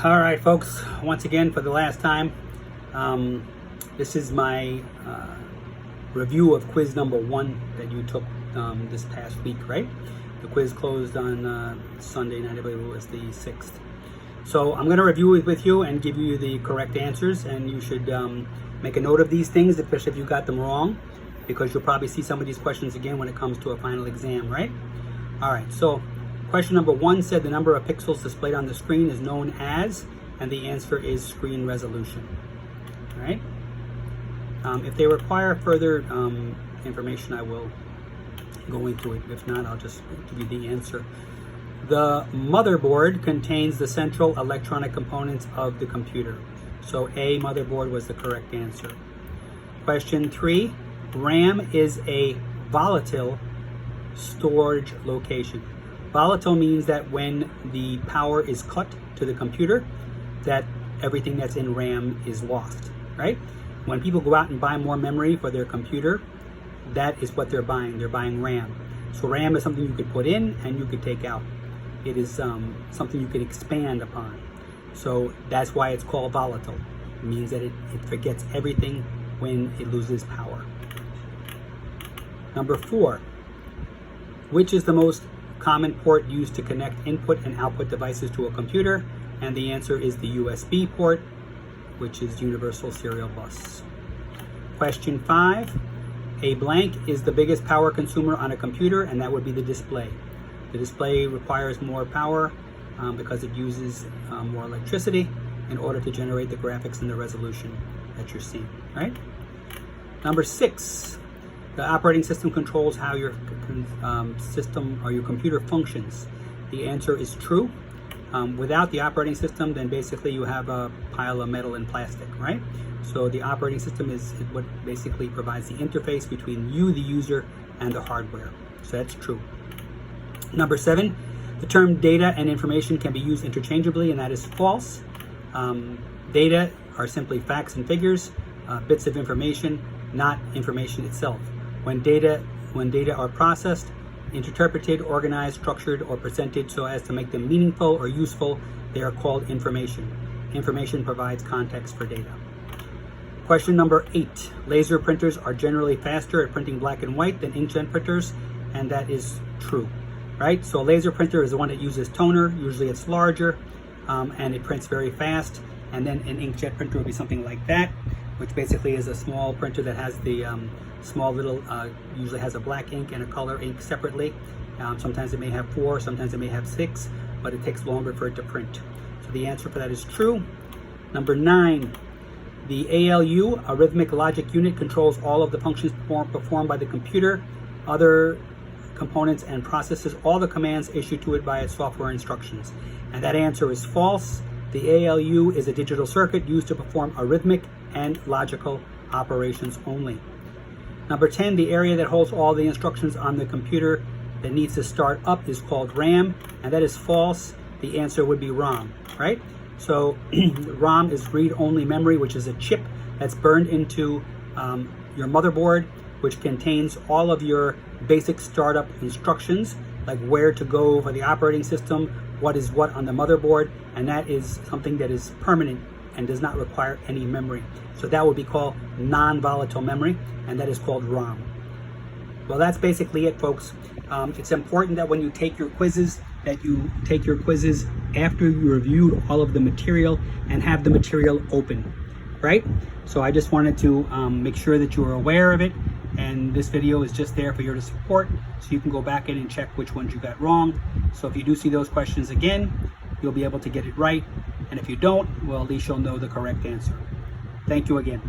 All right, folks, once again for the last time, this is my review of quiz number 1 that you took this past week, right? The quiz closed on Sunday night, I believe it was the 6th. So I'm going to review it with you and give you the correct answers, and you should make a note of these things, especially if you got them wrong, because you'll probably see some of these questions again when it comes to a final exam, right? All right, so question number 1 said the number of pixels displayed on the screen is known as, and the answer is screen resolution. All right. If they require further information, I will go into it. If not, I'll just give you the answer. The motherboard contains the central electronic components of the computer. So A, motherboard, was the correct answer. Question 3, RAM is a volatile storage location. Volatile means that when the power is cut to the computer, that everything that's in RAM is lost, right? When people go out and buy more memory for their computer, that is what they're buying. They're buying RAM. So RAM is something you could put in and you could take out. It is something you could expand upon. So that's why it's called volatile. It means that it forgets everything when it loses power. Number 4, which is the most common port used to connect input and output devices to a computer? And the answer is the USB port, which is Universal Serial Bus. Question 5, a blank is the biggest power consumer on a computer, and that would be the display. The display requires more power because it uses more electricity in order to generate the graphics and the resolution that you're seeing, right? Number 6, the operating system controls how your system or your computer functions. The answer is true. Without the operating system, then basically you have a pile of metal and plastic, right? So the operating system is what basically provides the interface between you, the user, and the hardware. So that's true. Number 7, the term data and information can be used interchangeably, and that is false. Data are simply facts and figures, bits of information, not information itself. When data are processed, interpreted, organized, structured, or presented so as to make them meaningful or useful, they are called information. Information provides context for data. Question number 8. Laser printers are generally faster at printing black and white than inkjet printers, and that is true, right? So a laser printer is the one that uses toner. Usually it's larger, and it prints very fast. And then an inkjet printer would be something like that, which basically is a small printer that has the small little, usually has a black ink and a color ink separately. Sometimes it may have 4, sometimes it may have 6, but it takes longer for it to print. So the answer for that is true. Number 9, the ALU, arithmetic logic unit, controls all of the functions performed by the computer, other components and processes all the commands issued to it by its software instructions. And that answer is false. The ALU is a digital circuit used to perform arithmetic and logical operations only. Number 10, the area that holds all the instructions on the computer that needs to start up is called RAM, and that is false. The answer would be ROM, right? So ROM is read-only memory, which is a chip that's burned into your motherboard, which contains all of your basic startup instructions, like where to go for the operating system, what is what on the motherboard, and that is something that is permanent and does not require any memory. So that would be called non-volatile memory, and that is called ROM. Well, that's basically it, folks. It's important that when you take your quizzes, that you take your quizzes after you reviewed all of the material and have the material open, right? So I just wanted to make sure that you were aware of it, and this video is just there for your support, so you can go back in and check which ones you got wrong. So if you do see those questions again, you'll be able to get it right, and if you don't, well, at least you'll know the correct answer. Thank you again.